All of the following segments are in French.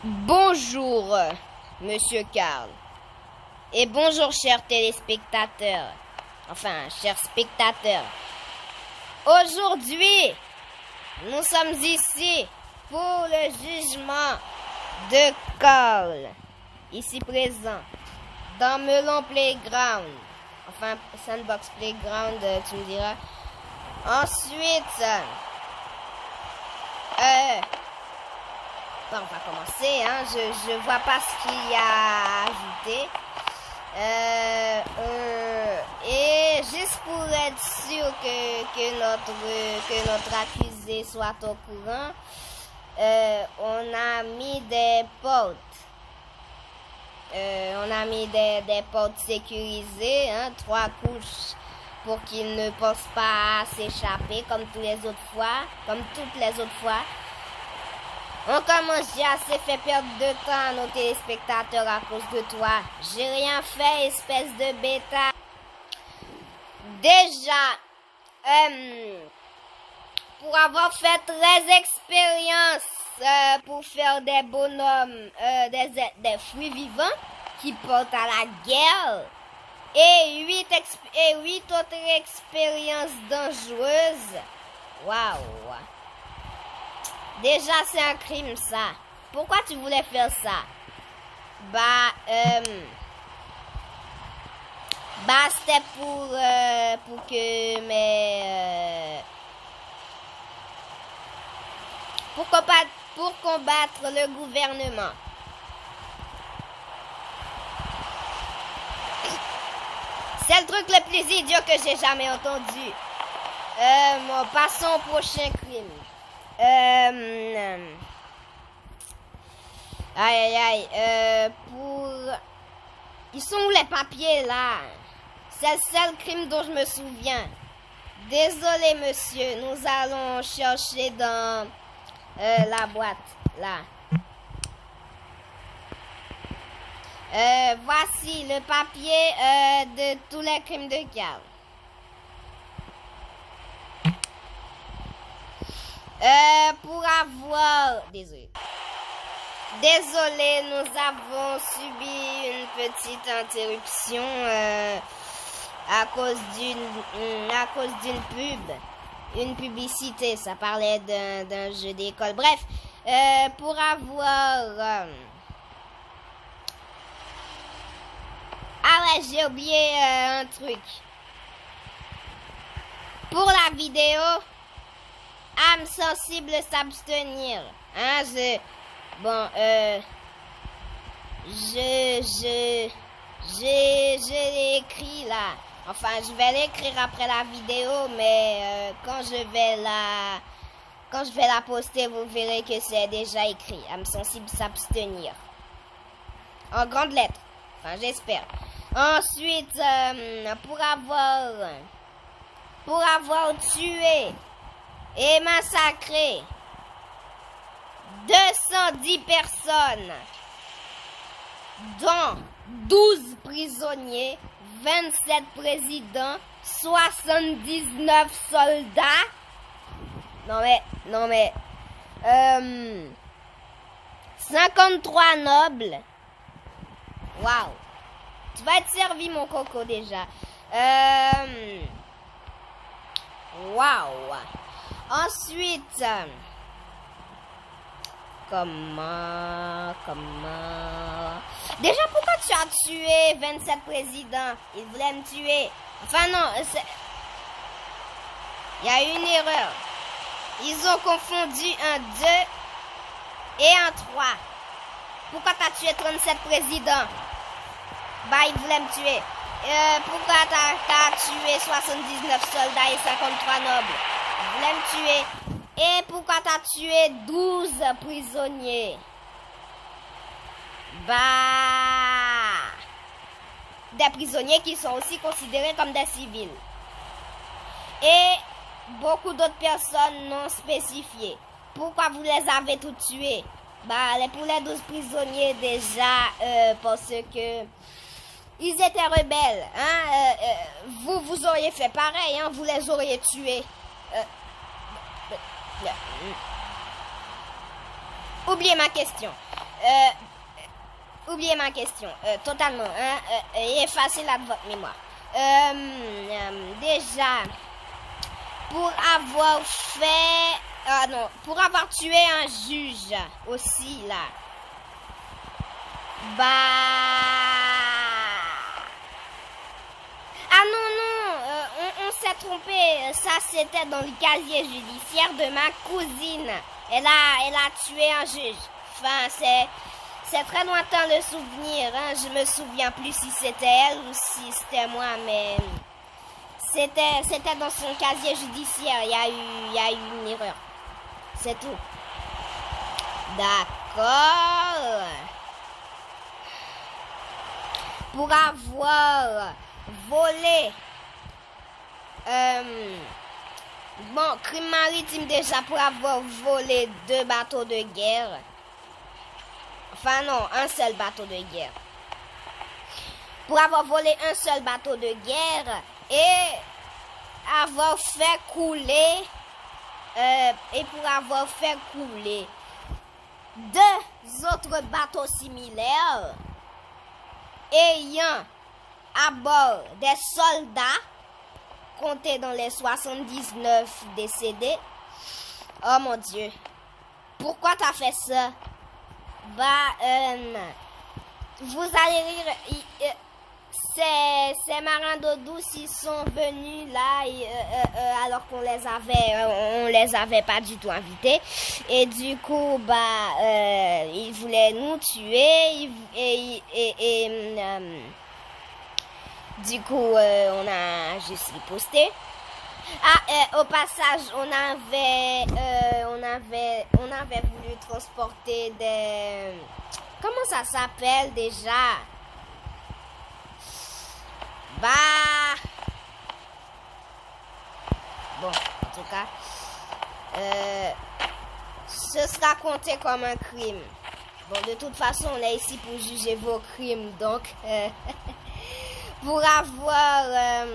Bonjour, Monsieur Karl. Et bonjour, chers téléspectateurs. Enfin, chers spectateurs. Aujourd'hui, nous sommes ici pour le jugement de Karl. Ici présent, dans Melon Playground. Enfin, Sandbox Playground, tu me diras. Ensuite, on va commencer, hein. Je vois pas ce qu'il y a à ajouter. Et juste pour être sûr que notre accusé soit au courant, on a mis des portes. On a mis des portes sécurisées, hein, 3 couches pour qu'il ne pense pas à s'échapper comme toutes les autres fois. On commence, j'ai assez fait perdre de temps à nos téléspectateurs à cause de toi. J'ai rien fait, espèce de bêta. Déjà, pour avoir fait 13 expériences pour faire des bonhommes, des fruits vivants qui portent à la guerre, et 8 autres expériences dangereuses. Waouh! Déjà, c'est un crime, ça. Pourquoi tu voulais faire ça? C'était pour que pour combattre le gouvernement. C'est le truc le plus idiot que j'ai jamais entendu. Passons au prochain crime. Ils sont où les papiers là? C'est le seul crime dont je me souviens. Désolé monsieur, nous allons chercher dans la boîte là. Voici le papier de tous les crimes de Karl. Pour avoir... Désolé, nous avons subi une petite interruption à cause d'une pub. Une publicité, ça parlait d'un jeu d'école. Bref, pour avoir... Ah ouais, j'ai oublié un truc. Pour la vidéo... âme sensible s'abstenir. Hein, je l'ai écrit là. Enfin, je vais l'écrire après la vidéo, mais quand je vais la poster, vous verrez que c'est déjà écrit. Âme sensible s'abstenir. En grandes lettres. Enfin, j'espère. Ensuite, pour avoir tué et massacré 210 personnes, dont 12 prisonniers, 27 présidents, 79 soldats. Non mais, 53 nobles. Waouh. Tu vas être servi, mon coco, déjà. Waouh. Ensuite, comment... Déjà, pourquoi tu as tué 27 présidents? Ils voulaient me tuer. Enfin, non, il y a eu une erreur. Ils ont confondu un 2 et un 3. Pourquoi tu as tué 37 présidents? Ils voulaient me tuer. Pourquoi t'as tué 79 soldats et 53 nobles? Ils voulaient me tuer. Et pourquoi t'as tué 12 prisonniers? Des prisonniers qui sont aussi considérés comme des civils. Et beaucoup d'autres personnes non spécifiées. Pourquoi vous les avez tous tués? Pour les 12 prisonniers déjà, parce que ils étaient rebelles. Hein? Vous auriez fait pareil, hein? Vous les auriez tués. Oubliez ma question. Oubliez ma question, totalement, hein, effacez-la de votre mémoire. Déjà, pour avoir fait, pour avoir tué un juge aussi, là, bah, ah non, on s'est trompé, ça c'était dans le casier judiciaire de ma cousine, elle a tué un juge, enfin c'est très lointain le souvenir, hein. Je me souviens plus si c'était elle ou si c'était moi, mais c'était dans son casier judiciaire. Il y a eu une erreur. C'est tout. D'accord. Pour avoir volé, bon, crime maritime déjà pour avoir volé 2 bateaux de guerre. Enfin non, un seul bateau de guerre. Pour avoir volé un seul bateau de guerre et avoir fait couler, pour avoir fait couler 2 autres bateaux similaires ayant à bord des soldats comptés dans les 79 décédés. Oh mon Dieu, pourquoi t'as fait ça? Vous allez rire, ces marins d'eau douce, ils sont venus là alors qu'on les avait pas du tout invités, et du coup ils voulaient nous tuer du coup on a juste riposté. Au passage, on avait voulu transporter des... Comment ça s'appelle déjà? Bon, en tout cas, ce sera compté comme un crime. Bon, de toute façon, on est ici pour juger vos crimes, donc, pour avoir...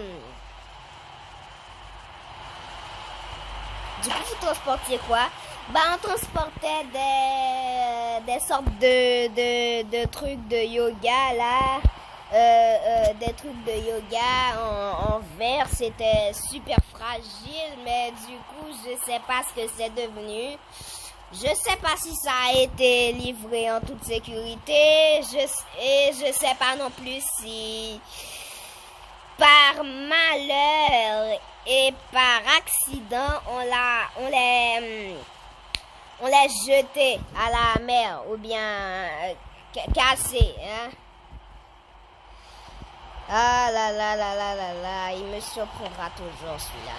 Du coup, vous transportiez quoi? On transportait des sortes de trucs de yoga, là. Des trucs de yoga en verre. C'était super fragile, mais du coup, je sais pas ce que c'est devenu. Je sais pas si ça a été livré en toute sécurité. Je sais pas non plus si... Par malheur et par accident, on les jeté à la mer ou bien cassé, hein. Ah là là là là là là, il me surprendra toujours celui-là.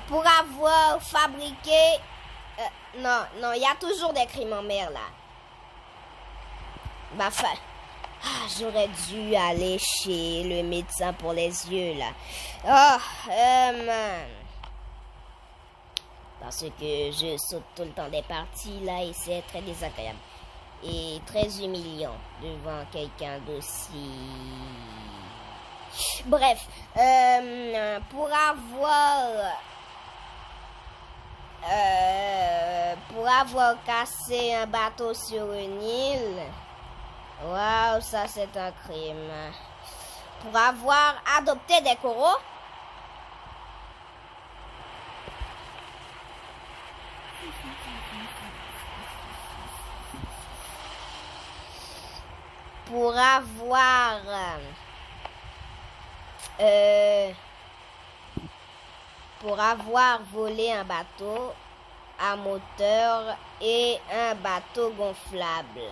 Pour avoir fabriqué... non, il y a toujours des crimes en mer là. J'aurais dû aller chez le médecin pour les yeux, là. Parce que je saute tout le temps des parties, là, et c'est très désagréable. Et très humiliant devant quelqu'un d'aussi... Bref, pour avoir cassé un bateau sur une île... Waouh, ça c'est un crime. Pour avoir adopté des coraux. Pour avoir volé un bateau à moteur et un bateau gonflable.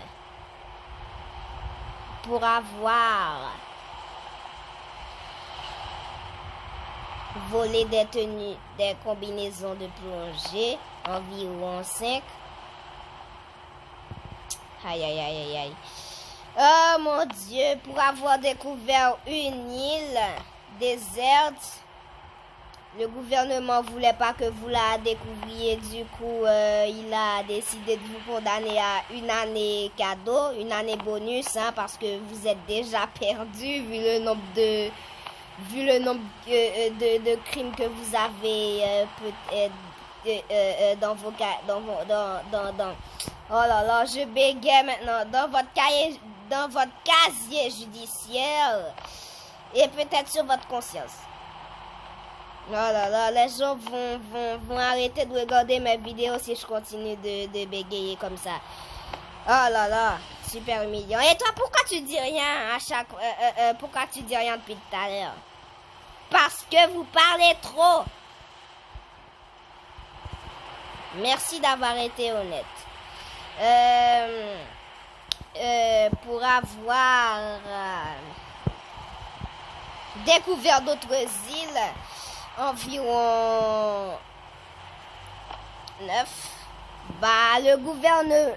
Pour avoir volé des tenues, des combinaisons de plongée, environ 5. Aïe, aïe, aïe, aïe, aïe. Oh mon Dieu, pour avoir découvert une île déserte, le gouvernement voulait pas que vous la découvriez, du coup, il a décidé de vous condamner à une année cadeau, une année bonus, hein, parce que vous êtes déjà perdu vu le nombre de crimes que vous avez dans vos oh là là, je bégaye maintenant dans votre casier judiciaire et peut-être sur votre conscience. Oh là là, les gens vont arrêter de regarder mes vidéos si je continue de bégayer comme ça. Oh là là, super humiliant. Et toi, pourquoi tu dis rien à chaque... pourquoi tu dis rien depuis tout à l'heure? Parce que vous parlez trop. Merci d'avoir été honnête. Pour avoir découvert d'autres îles, environ 9. Bah, le gouvernement...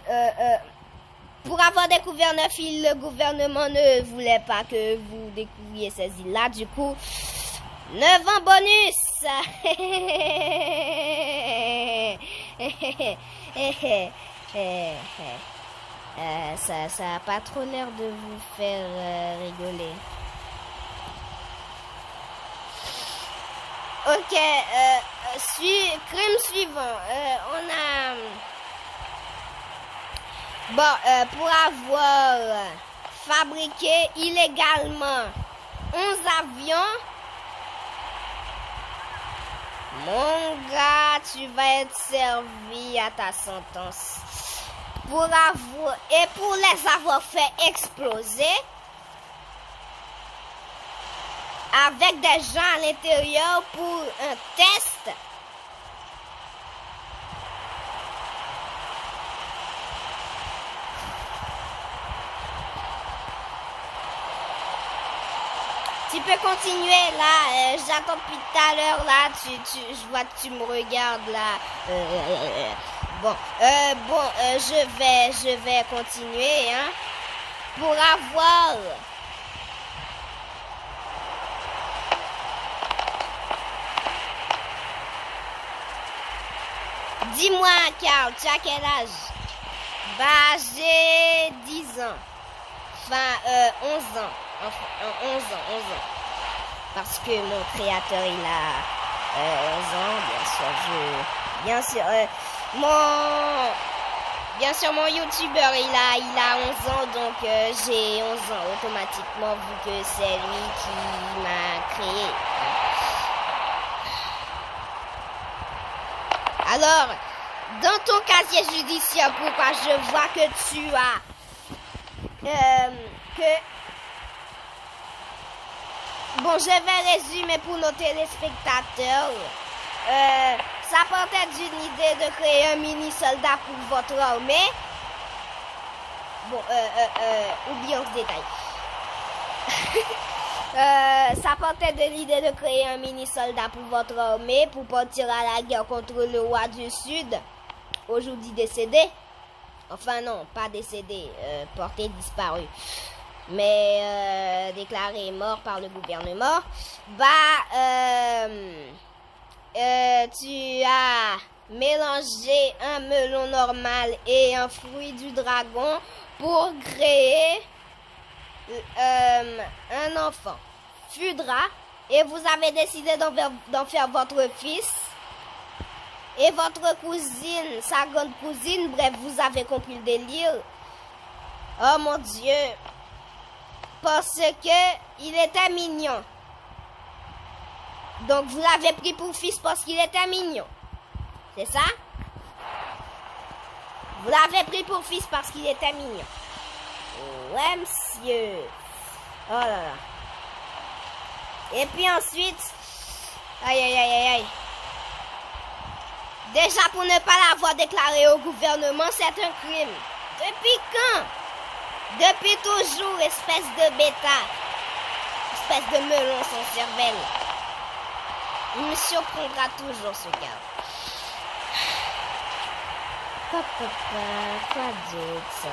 pour avoir découvert 9 îles, le gouvernement ne voulait pas que vous découvriez ces îles-là. Du coup, 9 ans bonus. Ça a pas trop l'air de vous faire rigoler. Ok, crime suivant. On a... Bon, pour avoir fabriqué illégalement 11 avions, mon gars, tu vas être servi à ta sentence. Pour les avoir fait exploser avec des gens à l'intérieur pour un test. Tu peux continuer là, j'attends depuis tout à l'heure là, je vois que tu me regardes là. Je vais continuer hein. Pour avoir dis-moi Carl, tu as quel âge? Bah j'ai 10 ans. Enfin 11 ans. Enfin, 11 ans. Parce que mon créateur, il a 11 ans, bien sûr, mon youtubeur, il a 11 ans, donc j'ai 11 ans automatiquement, vu que c'est lui qui m'a créé. Alors, dans ton casier judiciaire, pourquoi je vois que tu as... Bon, je vais résumer pour nos téléspectateurs. Ça partait d'une idée de créer un mini-soldat pour votre armée. Bon, oublions ce détail. Ça partait de l'idée de créer un mini-soldat pour votre armée pour partir à la guerre contre le roi du Sud, aujourd'hui décédé. Enfin non, pas décédé, porté disparu. Mais déclaré mort par le gouvernement. Tu as mélangé un melon normal et un fruit du dragon pour créer un enfant. Fudra, et vous avez décidé d'en faire votre fils et votre cousine, sa grande cousine. Bref, vous avez compris le délire. Oh mon Dieu. Parce que il était mignon. Donc vous l'avez pris pour fils parce qu'il était mignon. C'est ça? Vous l'avez pris pour fils parce qu'il était mignon. Ouais, monsieur. Oh là là. Et puis ensuite... Aïe. Déjà, pour ne pas l'avoir déclaré au gouvernement, c'est un crime. Depuis quand? Depuis toujours, espèce de bêta. Espèce de melon sans cervelle. Il me surprendra toujours, ce gars. Quoi d'autre?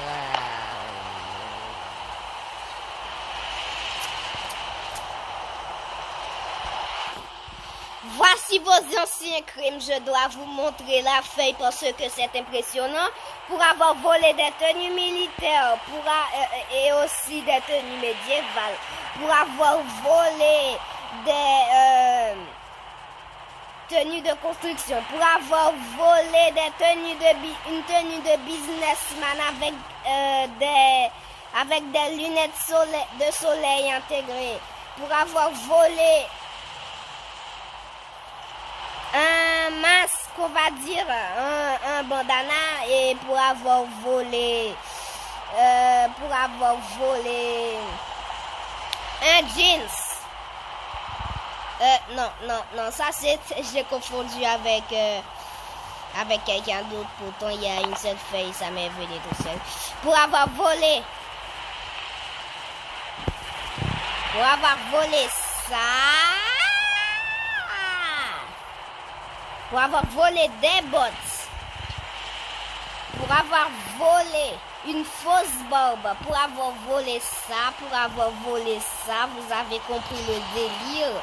Voici vos anciens crimes. Je dois vous montrer la feuille parce que c'est impressionnant. Pour avoir volé des tenues militaires et aussi des tenues médiévales. Pour avoir volé tenue de construction, pour avoir volé une tenue de businessman avec des lunettes de soleil intégrées, pour avoir volé un masque, on va dire, un bandana, et pour avoir volé un jeans. Non, ça j'ai confondu avec quelqu'un d'autre. Pourtant, il y a une seule feuille, ça m'est venu tout seul. Pour avoir volé ça. Pour avoir volé des bottes. Pour avoir volé une fausse barbe. Pour avoir volé ça. Vous avez compris le délire.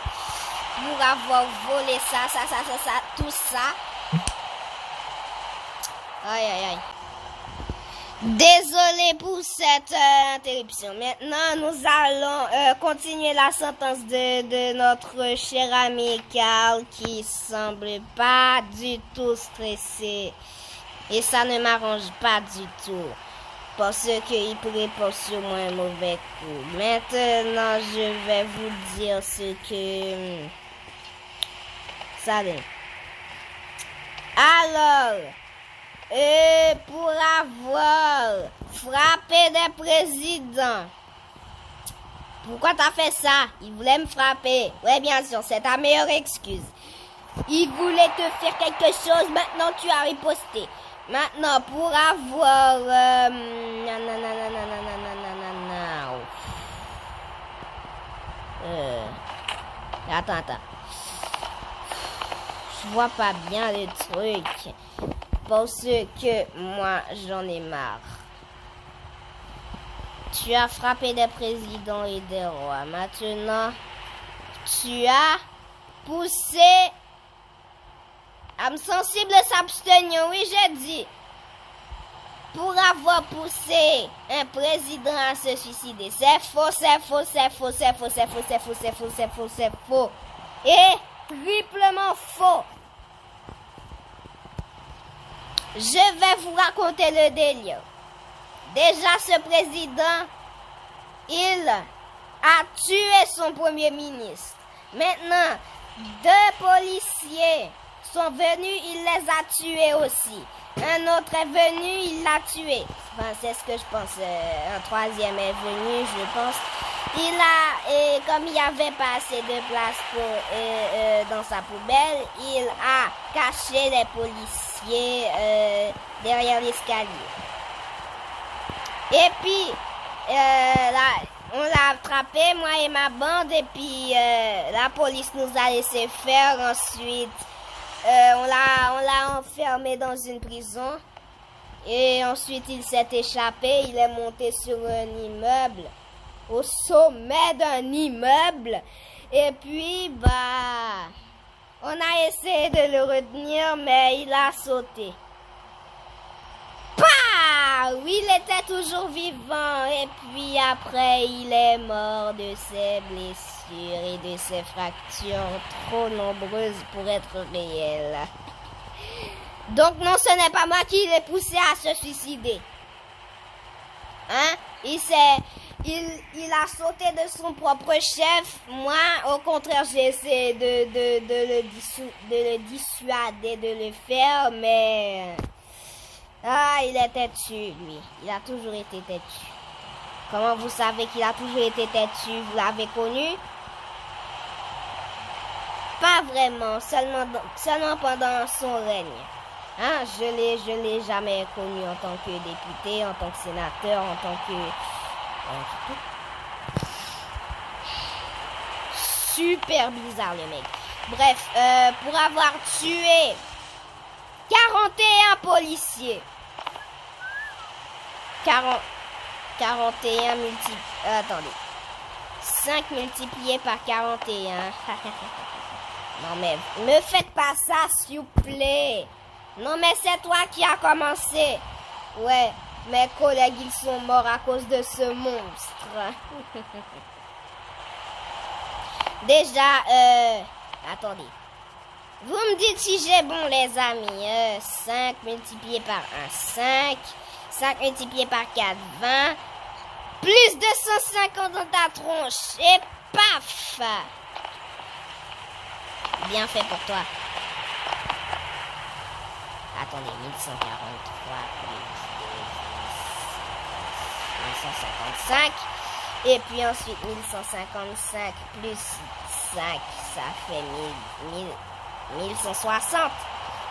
Pour avoir volé ça, tout ça. Aïe. Désolé pour cette interruption. Maintenant, nous allons continuer la sentence de notre cher ami Carl qui semble pas du tout stressé. Et ça ne m'arrange pas du tout. Parce qu'il prépare sur moi un mauvais coup. Maintenant, je vais vous dire ce que... Ça donne. Alors... pour avoir frappé des présidents. Pourquoi t'as fait ça? Il voulait me frapper. Ouais, bien sûr, c'est ta meilleure excuse. Il voulait te faire quelque chose, maintenant tu as riposté. Maintenant, pour avoir... Attends. Je vois pas bien le truc. Parce que moi, j'en ai marre. Tu as frappé des présidents et des rois. Maintenant, tu as poussé... âme sensible s'abstenir. Oui, j'ai dit. Pour avoir poussé un président à se suicider. C'est faux. Et triplement faux. Je vais vous raconter le délire. Déjà, ce président, il a tué son premier ministre. Maintenant, 2 policiers sont venus, il les a tués aussi. Un autre est venu, il l'a tué. Enfin, c'est ce que je pense. Un 3e est venu, je pense. Et comme il n'y avait pas assez de place dans sa poubelle, il a caché les policiers derrière l'escalier. Et puis, on l'a attrapé, moi et ma bande, et puis la police nous a laissé faire. Ensuite, on l'a enfermé dans une prison. Et ensuite, il s'est échappé, il est monté sur un immeuble. Au sommet d'un immeuble. Et puis, on a essayé de le retenir, mais il a sauté. Pah! Oui, il était toujours vivant. Et puis après, il est mort de ses blessures et de ses fractures trop nombreuses pour être réelles. Donc non, ce n'est pas moi qui l'ai poussé à se suicider. Hein? Il a sauté de son propre chef. Moi, au contraire, j'ai essayé de le dissuader de le faire, mais... il était têtu, lui. Il a toujours été têtu. Comment vous savez qu'il a toujours été têtu? Vous l'avez connu? Pas vraiment, seulement pendant son règne. Hein? Je l'ai jamais connu en tant que député, en tant que sénateur, en tant que... Super bizarre le mec. Bref, pour avoir tué 41 policiers. 41 multiplié... attendez. 5 multiplié par 41. Non mais, me faites pas ça s'il vous plaît. Non mais c'est toi qui as commencé. Ouais, mes collègues ils sont morts à cause de ce monstre. Déjà, attendez. Vous me dites si j'ai bon, les amis. 5 multiplié par 1, 5. 5 multiplié par 4, 20. Plus 250 dans ta tronche. Et paf! Bien fait pour toi. Attendez, 1143 plus 1155. Et puis ensuite 1155 plus 5, ça fait 1160.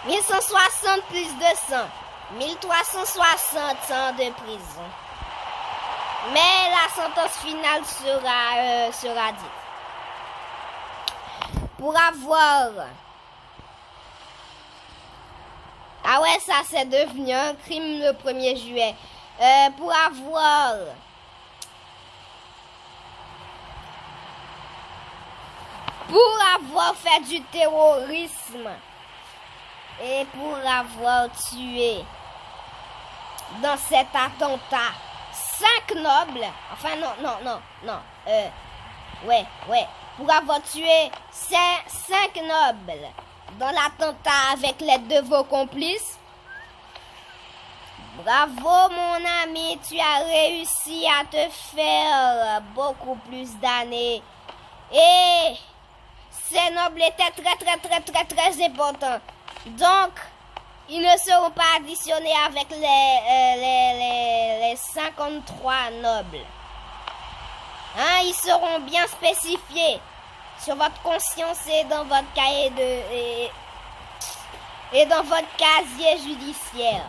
1160 plus 200. 1360 ans de prison. Mais la sentence finale sera dite. Pour avoir... Ah ouais, ça c'est devenu un crime le 1er juillet. Pour avoir fait du terrorisme et pour avoir tué dans cet attentat 5 nobles, enfin non, pour avoir tué 5 nobles dans l'attentat avec l'aide de vos complices. Bravo mon ami, tu as réussi à te faire beaucoup plus d'années. Et ces nobles étaient très importants. Donc, ils ne seront pas additionnés avec les 53 nobles. Hein, ils seront bien spécifiés sur votre conscience et dans votre cahier et dans votre casier judiciaire.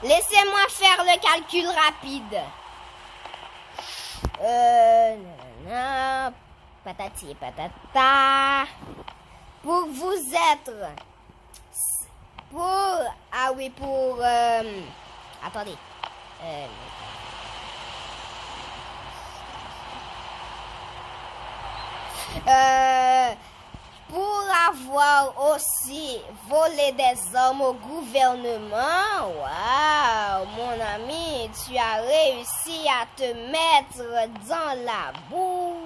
Laissez-moi faire le calcul rapide. Patati et patata. Pour vous être... attendez. Pour avoir aussi volé des hommes au gouvernement, waouh, mon ami, tu as réussi à te mettre dans la boue.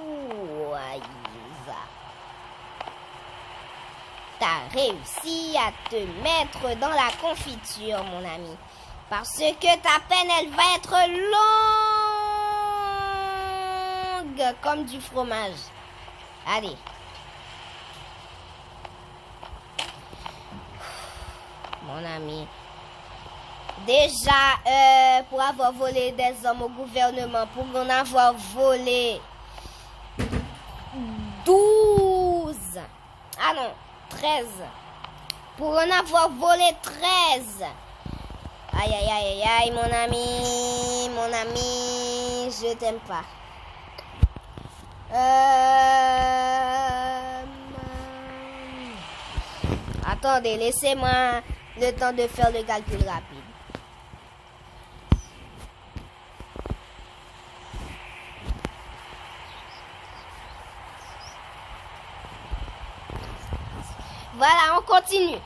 T'as réussi à te mettre dans la confiture, mon ami. Parce que ta peine, elle va être longue comme du fromage. Allez. Mon ami. Déjà, pour avoir volé des hommes au gouvernement, pour en avoir volé 12. Ah non, 13. Pour en avoir volé 13. Aïe, mon ami, je t'aime pas. Attendez, laissez-moi le temps de faire le calcul rapide. Voilà, on continue.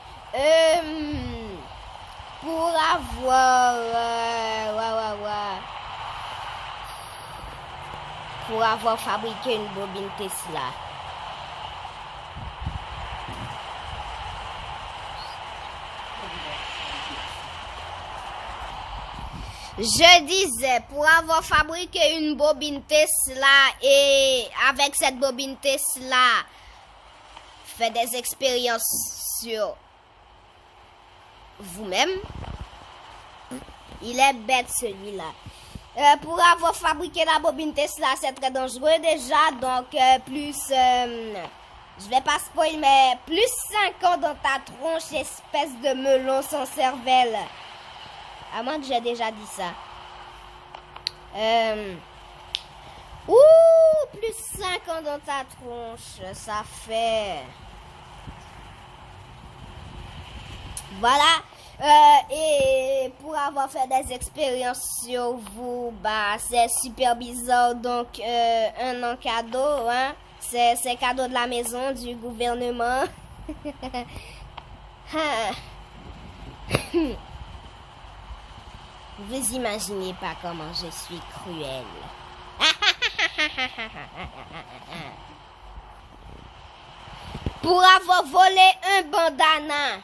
Pour avoir fabriqué une bobine Tesla. Je disais, pour avoir fabriqué une bobine Tesla et avec cette bobine Tesla, fait des expériences sur vous-même. Il est bête celui-là. Pour avoir fabriqué la bobine Tesla, c'est très dangereux déjà. Donc, je vais pas spoiler, mais plus 5 ans dans ta tronche, espèce de melon sans cervelle. À moins que j'ai déjà dit ça. Plus 5 ans dans ta tronche, ça fait... Voilà. Et pour avoir fait des expériences sur vous, bah c'est super bizarre. Donc un an cadeau, hein. C'est cadeau de la maison, du gouvernement. Vous imaginez pas comment je suis cruelle. Pour avoir volé un bandana,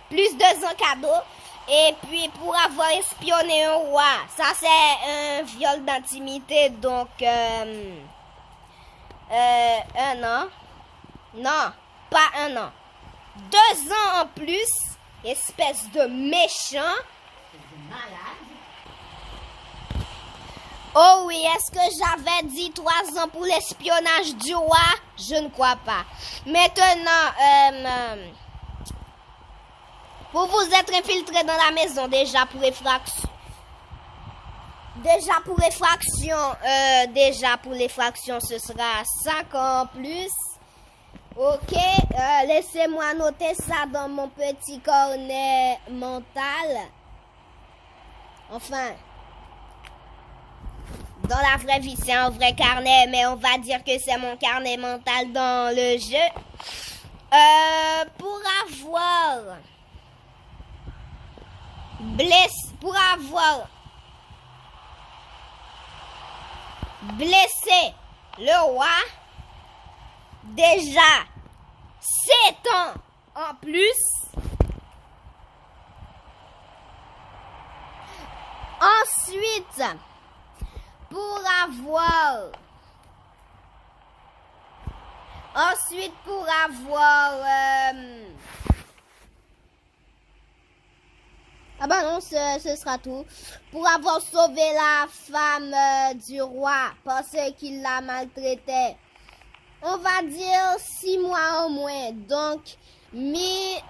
plus 2 ans cadeau. Et puis pour avoir espionné un roi, ça c'est un viol d'intimité, donc 1 an. Non, pas 1 an. 2 ans en plus, espèce de méchant. Oh oui, est-ce que j'avais dit 3 ans pour l'espionnage du roi? Je ne crois pas. Maintenant, pour vous être infiltré dans la maison, déjà pour effraction, ce sera 5 ans en plus. Ok, laissez-moi noter ça dans mon petit cornet mental. Enfin, dans la vraie vie, c'est un vrai carnet, mais on va dire que c'est mon carnet mental dans le jeu. Pour avoir blessé le roi, déjà 7 ans en plus. Ensuite, pour avoir ah bah non, ce sera tout. Pour avoir sauvé la femme du roi parce qu'il la maltraitait, on va dire 6 mois au moins. Donc, mais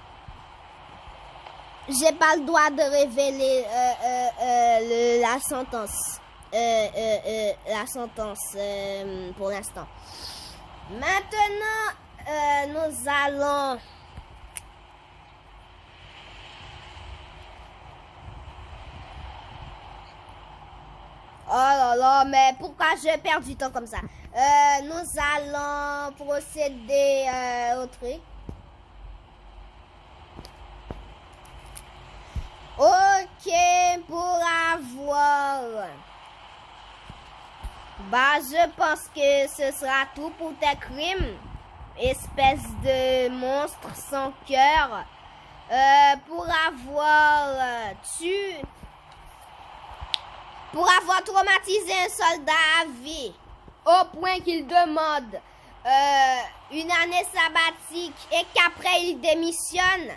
j'ai pas le droit de révéler la sentence. Pour l'instant. Maintenant, nous allons... Oh là là, mais pourquoi je perds du temps comme ça? Nous allons procéder au truc. Ok, pour avoir... Bah, je pense que ce sera tout pour tes crimes. Espèce de monstre sans cœur. Pour avoir traumatisé un soldat à vie, au point qu'il demande une année sabbatique et qu'après il démissionne.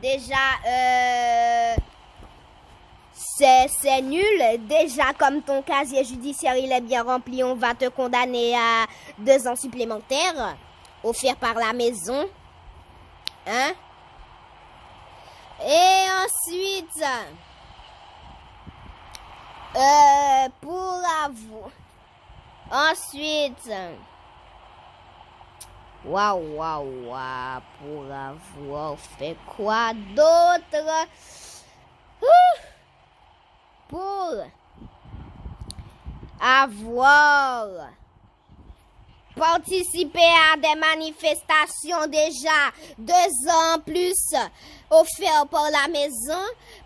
Déjà, c'est nul. Déjà, comme ton casier judiciaire il est bien rempli, on va te condamner à 2 ans supplémentaires offerts par la maison. Hein? Et ensuite, pour avoir fait quoi d'autre? Pour avoir participé à des manifestations déjà 2 ans plus offerts par la maison,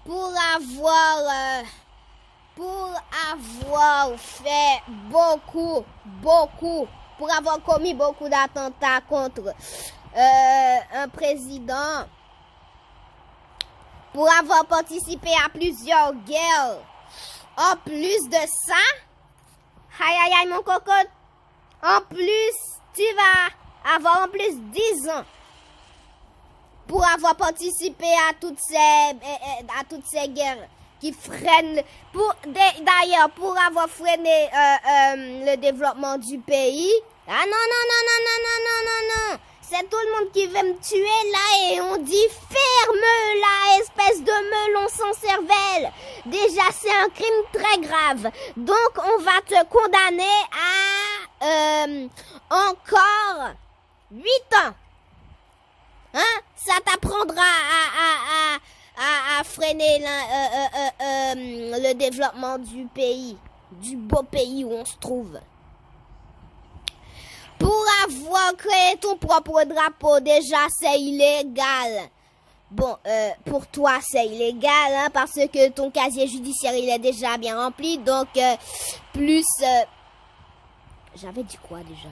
pour avoir fait pour avoir commis beaucoup d'attentats contre un président, pour avoir participé à plusieurs guerres. En plus de ça, aïe mon cocotte, en plus, tu vas avoir en plus 10 ans pour avoir participé à toutes ces guerres qui freinent, d'ailleurs, pour avoir freiné le développement du pays. Ah non. C'est tout le monde qui veut me tuer là et on dit ferme-la, espèce de melon sans cervelle. Déjà, c'est un crime très grave. Donc, on va te condamner à encore 8 ans. Hein? Ça t'apprendra à freiner le développement du pays, du beau pays où on se trouve. Pour avoir créé ton propre drapeau, déjà, c'est illégal. Bon, pour toi, c'est illégal, hein, parce que ton casier judiciaire, il est déjà bien rempli. Donc, plus... J'avais dit quoi, déjà?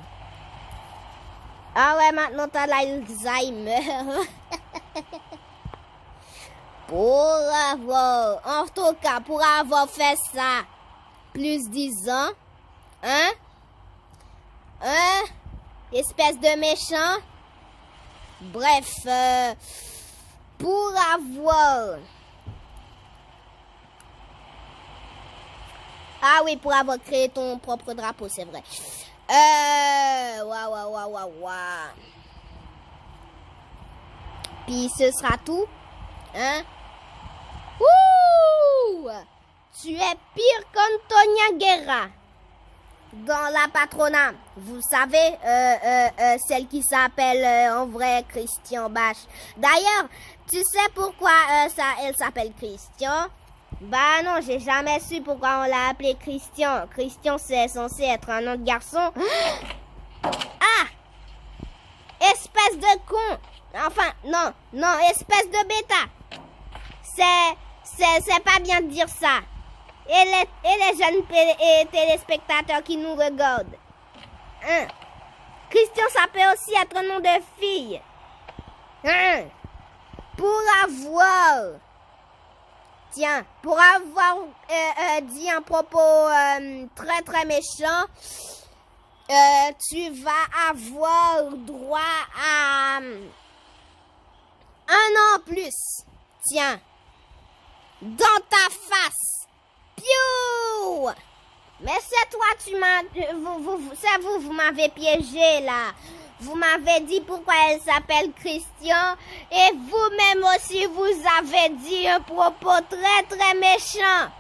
Ah ouais, maintenant t'as l'Alzheimer. En tout cas, pour avoir fait ça plus 10 ans, hein, espèce de méchant. Bref, pour avoir... Ah oui, pour avoir créé ton propre drapeau, c'est vrai. Waouh. Puis ce sera tout, hein? Ouh! Tu es pire qu'Antonia Guerra dans la patronat. Vous savez, celle qui s'appelle en vrai Christian Bach. D'ailleurs, tu sais pourquoi elle s'appelle Christian? Bah non, j'ai jamais su pourquoi on l'a appelé Christian. Christian, c'est censé être un nom de garçon. Ah! Espèce de con! Enfin, non, espèce de bêta. C'est pas bien de dire ça. Et les jeunes téléspectateurs qui nous regardent. Hein? Christian, ça peut aussi être un nom de fille. Hein? Pour avoir dit un propos très très méchant, tu vas avoir droit à 1 an plus. Tiens, dans ta face. Piou! Mais c'est toi, vous m'avez piégé là. Vous m'avez dit pourquoi elle s'appelle Christian et vous-même aussi vous avez dit un propos très très méchant.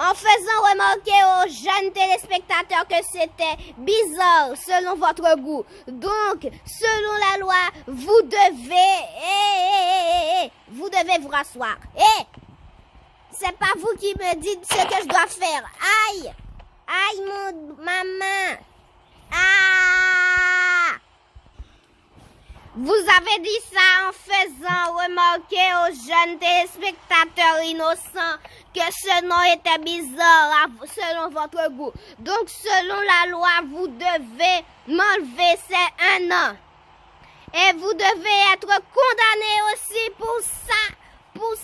En faisant remarquer aux jeunes téléspectateurs que c'était bizarre selon votre goût. Donc, selon la loi, vous devez vous rasseoir. C'est pas vous qui me dites ce que je dois faire. Aïe, ma main. Ah! Vous avez dit ça en faisant remarquer aux jeunes téléspectateurs innocents que ce nom était bizarre selon votre goût. Donc, selon la loi, vous devez m'enlever ces 1 an. Et vous devez être condamné aussi pour ça. Pour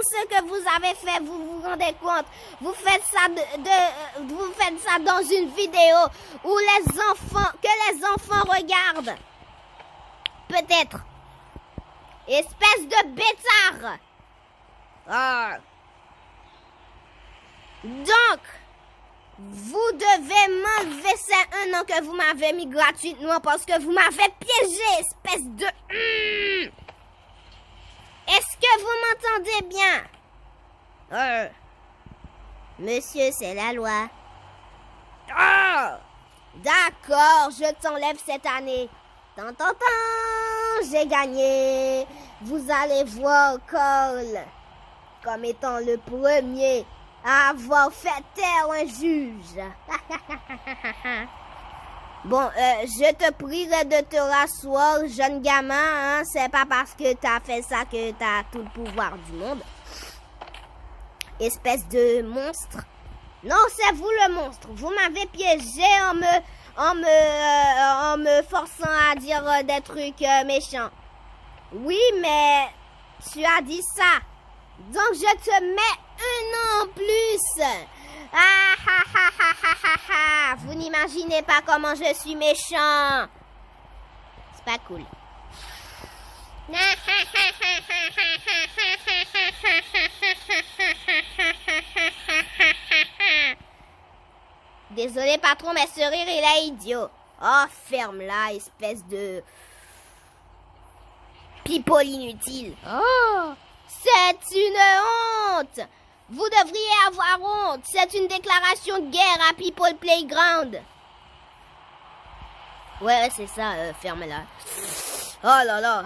ce que vous avez fait, vous vous rendez compte. Vous faites ça dans une vidéo où les enfants regardent. Peut-être. Espèce de bêtard. Ah. Donc, vous devez m'enlever ces 1 an que vous m'avez mis gratuitement parce que vous m'avez piégé, espèce de... Est-ce que vous m'entendez bien? Monsieur, c'est la loi. D'accord, je t'enlève cette année. J'ai gagné. Vous allez voir Cole comme étant le premier à avoir fait taire un juge. Bon, je te prierai de te rasseoir, jeune gamin, hein? C'est pas parce que t'as fait ça que t'as tout le pouvoir du monde. Espèce de monstre. Non, c'est vous le monstre. Vous m'avez piégé en me forçant à dire des trucs méchants. Oui, mais tu as dit ça. Donc je te mets 1 an en plus. Vous n'imaginez pas comment je suis méchant. C'est pas cool. Désolé patron, mais ce rire il est idiot. Oh, ferme-la, espèce de people inutile. Oh, c'est une honte. Vous devriez avoir honte. C'est une déclaration de guerre à People Playground. Ouais, c'est ça, ferme-la. Oh là là.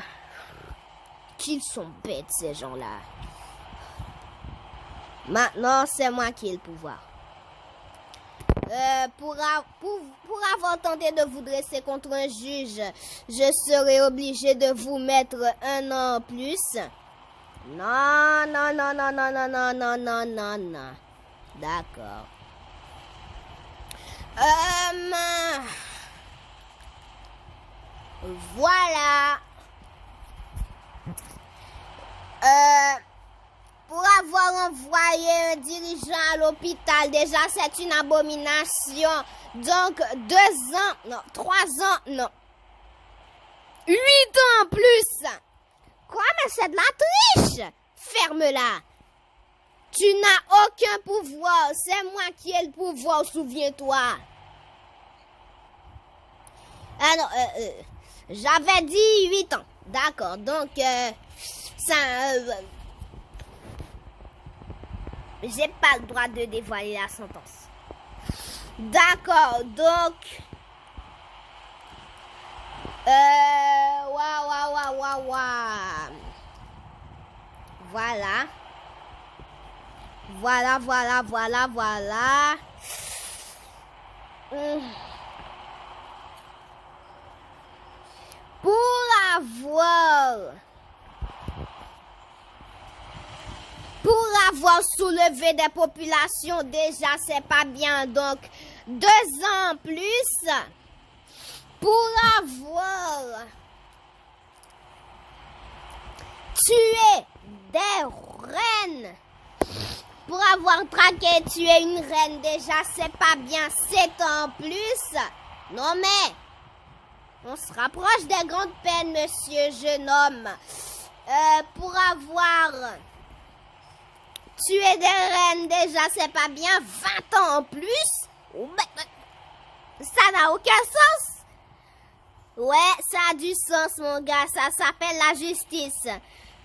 Qu'ils sont bêtes, ces gens-là. Maintenant, c'est moi qui ai le pouvoir. Pour avoir tenté de vous dresser contre un juge, je serai obligé de vous mettre 1 an en plus. Non. D'accord. Voilà. Pour avoir envoyé un dirigeant à l'hôpital, déjà c'est une abomination. Donc 2 ans, non, 3 ans, non. 8 ans plus. Quoi, mais c'est de la triche. Ferme-la. Tu n'as aucun pouvoir. C'est moi qui ai le pouvoir, souviens-toi. Ah non, j'avais dit 8 ans. D'accord, donc ça... j'ai pas le droit de dévoiler la sentence. D'accord, donc... Voilà. Voilà. Pour avoir soulevé des populations, déjà c'est pas bien. Donc 2 ans plus pour avoir tué des reines. Pour avoir traqué et tué une reine, déjà c'est pas bien. 7 ans plus. Non mais on se rapproche des grandes peines, monsieur jeune homme. Pour avoir tué des reines, déjà c'est pas bien. 20 ans en plus. Ça n'a aucun sens. Ouais, ça a du sens, mon gars. Ça s'appelle la justice.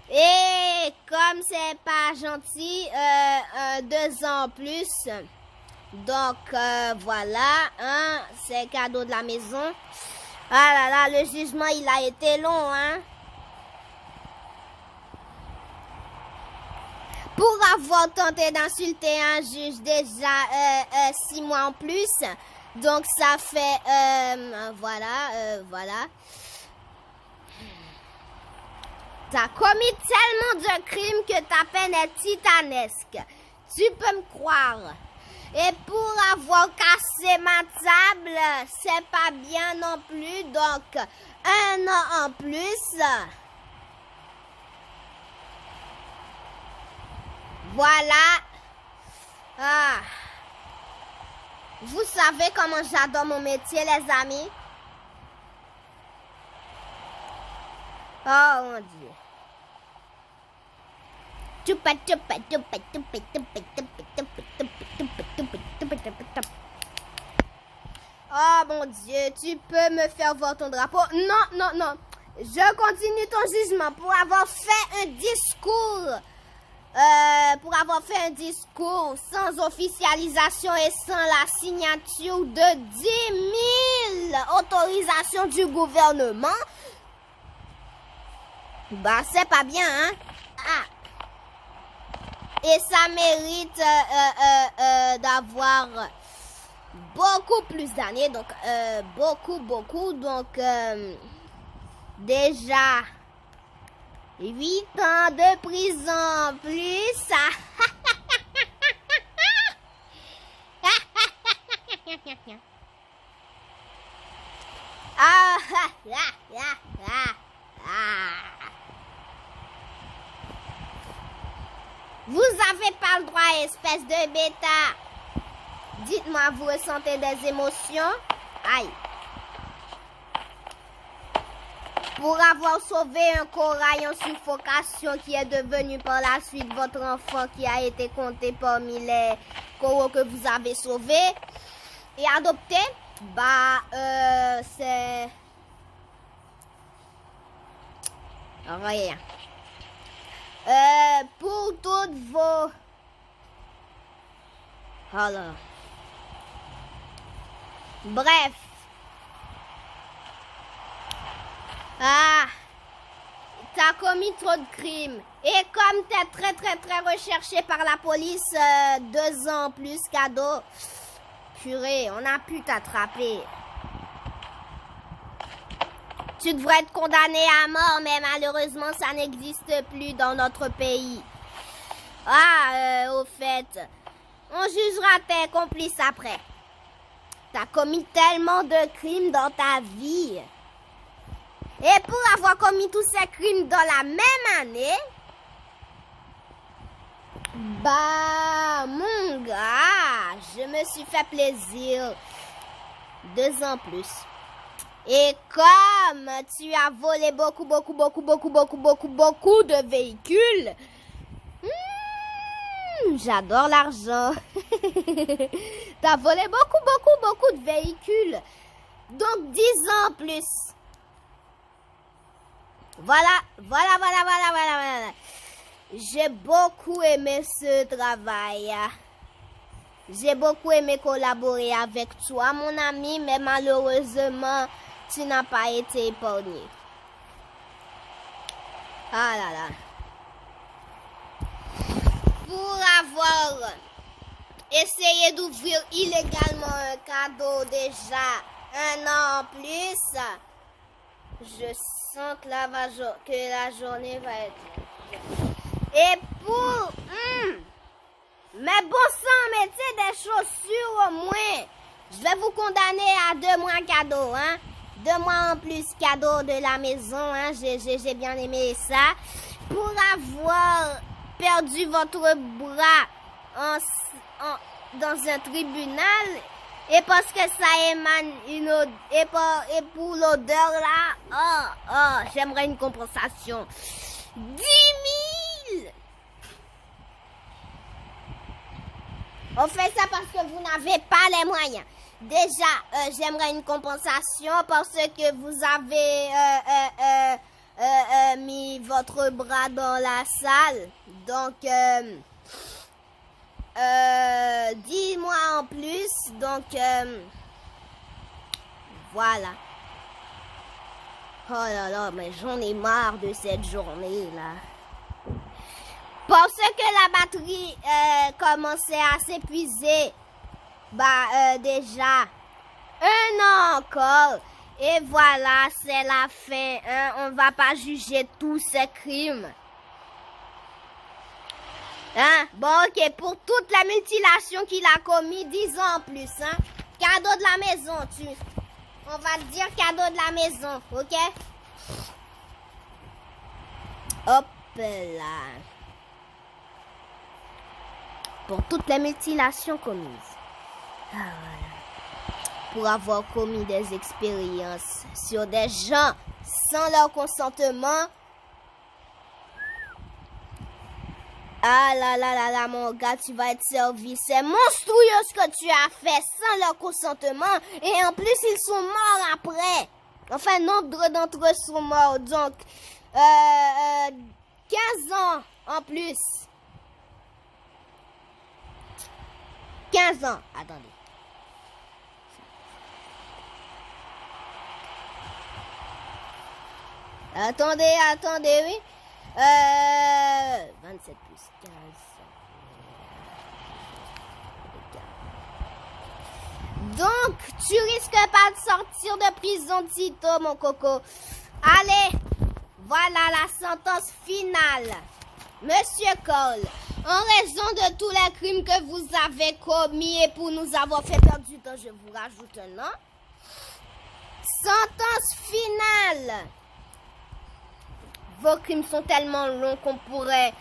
Et comme c'est pas gentil, 2 ans en plus. Donc voilà, hein, c'est cadeau de la maison. Ah là là, le jugement il a été long, hein. Pour avoir tenté d'insulter un juge, déjà 6 mois en plus. Donc ça fait voilà. T'as commis tellement de crimes que ta peine est titanesque. Tu peux me croire. Et pour avoir cassé ma table, c'est pas bien non plus. Donc 1 an en plus. Voilà. Ah. Vous savez comment j'adore mon métier, les amis? Oh mon Dieu. Oh mon Dieu, tu peux me faire voir ton drapeau? Non. Je continue ton jugement pour avoir fait un discours. Sans officialisation et sans la signature de 10 000 autorisations du gouvernement. Bah, c'est pas bien, hein? Ah. Et ça mérite d'avoir beaucoup plus d'années. Donc, beaucoup. Donc, déjà... 8 ans de prison plus. Vous avez pas le droit, espèce de bêta. Dites-moi, vous ressentez des émotions? Aïe. Pour avoir sauvé un corail en suffocation qui est devenu par la suite votre enfant qui a été compté parmi les coraux que vous avez sauvés et adoptés, bah c'est rien. Pour toutes vos... Alors. Bref. Ah, t'as commis trop de crimes. Et comme t'es très recherché par la police, 2 ans plus cadeau. Purée, on a pu t'attraper. Tu devrais être condamné à mort, mais malheureusement, ça n'existe plus dans notre pays. Ah, au fait, on jugera tes complices après. T'as commis tellement de crimes dans ta vie. Et pour avoir commis tous ces crimes dans la même année, bah, mon gars, je me suis fait plaisir 2 ans plus. Et comme tu as volé beaucoup de véhicules, j'adore l'argent. Tu as volé beaucoup de véhicules. Donc 10 ans plus. Voilà. J'ai beaucoup aimé ce travail. J'ai beaucoup aimé collaborer avec toi, mon ami, mais malheureusement, tu n'as pas été épargné. Ah là là. Pour avoir essayé d'ouvrir illégalement un cadeau déjà 1 an en plus, je sens que la journée va être... Et pour... mais bon sang, mettez des chaussures au moins. Je vais vous condamner à 2 mois cadeau, hein. 2 mois en plus cadeau de la maison, hein. J'ai bien aimé ça. Pour avoir perdu votre bras dans un tribunal, et parce que ça émane et pour l'odeur là, j'aimerais une compensation. 10 000. On fait ça parce que vous n'avez pas les moyens. Déjà, j'aimerais une compensation parce que vous avez mis votre bras dans la salle. Donc, 10 mois en plus. Donc, voilà. Oh là là, mais j'en ai marre de cette journée-là. Parce que la batterie commençait à s'épuiser. Déjà, 1 an encore. Et voilà, c'est la fin. Hein? On ne va pas juger tous ces crimes. Hein? Bon, ok, pour toute la mutilation qu'il a commis, 10 ans en plus. Hein? Cadeau de la maison, on va te dire cadeau de la maison, ok? Hop là. Pour toutes les mutilations commises. Ah, voilà. Pour avoir commis des expériences sur des gens sans leur consentement. Ah là, mon gars, tu vas être servi. C'est monstrueux ce que tu as fait sans leur consentement. Et en plus, ils sont morts après. Enfin, nombre d'entre eux sont morts. Donc, 15 ans en plus. 15 ans. Attendez. Attendez, oui. 27 plus 15. Donc, tu risques pas de sortir de prison de sitôt, mon coco. Allez, voilà la sentence finale. Monsieur Cole, en raison de tous les crimes que vous avez commis et pour nous avoir fait perdre du temps, je vous rajoute un an. Sentence finale. Vos crimes sont tellement longs qu'on pourrait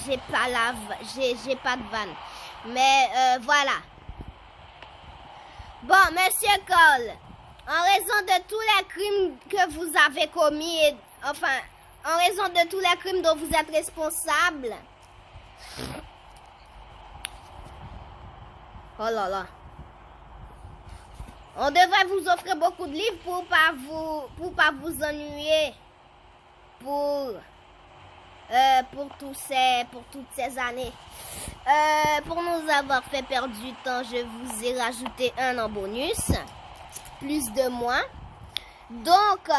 j'ai pas de vanne. Mais voilà. Bon, monsieur Cole, en raison de tous les crimes que vous avez commis, en raison de tous les crimes dont vous êtes responsable. Oh là là. On devrait vous offrir beaucoup de livres pour pas vous ennuyer pour toutes ces années. Pour nous avoir fait perdre du temps, je vous ai rajouté 1 an bonus, plus de mois. Donc,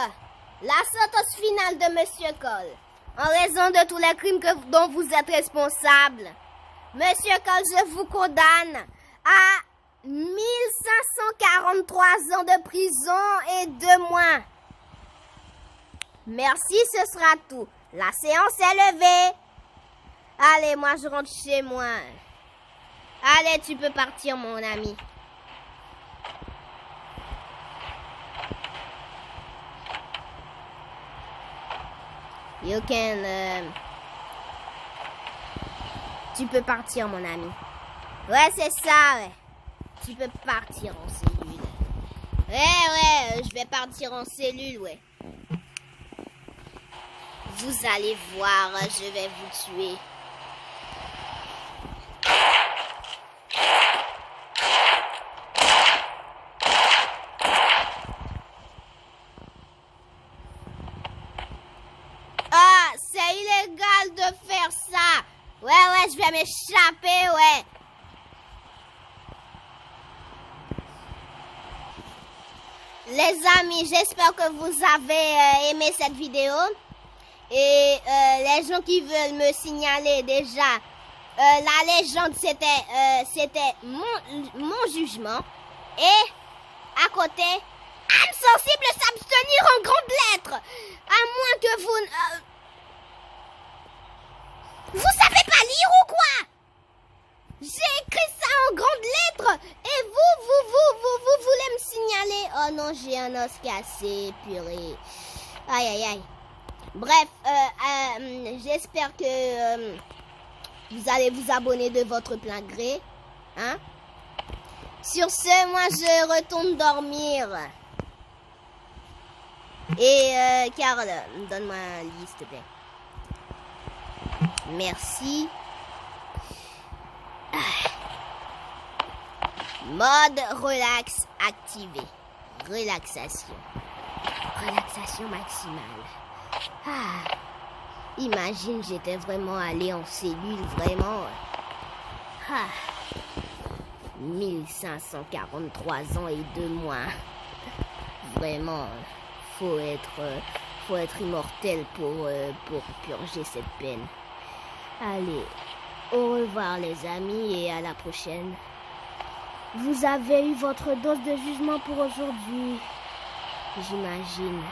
la sentence finale de Monsieur Cole, en raison de tous les crimes dont vous êtes responsable, Monsieur Cole, je vous condamne à 1543 ans de prison et 2 mois. Merci, ce sera tout. La séance est levée. Allez, moi je rentre chez moi. Allez, tu peux partir, mon ami. You can... Tu peux partir, mon ami. Ouais, c'est ça, ouais. Tu peux partir en cellule. Ouais, je vais partir en cellule, ouais. Vous allez voir, je vais vous tuer. Ah, c'est illégal de faire ça. Ouais, je vais m'échapper, ouais. Les amis, j'espère que vous avez aimé cette vidéo. Et les gens qui veulent me signaler déjà, la légende, c'était mon jugement. Et à côté, âme sensible s'abstenir en grandes lettres. À moins que vous... vous savez pas lire ou quoi? J'ai écrit ça en grandes lettres. Et vous voulez me signaler? Oh non, j'ai un os cassé, purée. Aïe. Bref, j'espère que vous allez vous abonner de votre plein gré. Hein? Sur ce, moi, je retourne dormir. Et, Carl, donne-moi un lit, s'il te plaît. Merci. Mode relax activé. Relaxation. Relaxation maximale. Ah, imagine, j'étais vraiment allé en cellule, vraiment. Ah, 1543 ans et 2 mois. Vraiment, faut être immortel pour purger cette peine. Allez, au revoir les amis et à la prochaine. Vous avez eu votre dose de jugement pour aujourd'hui, j'imagine.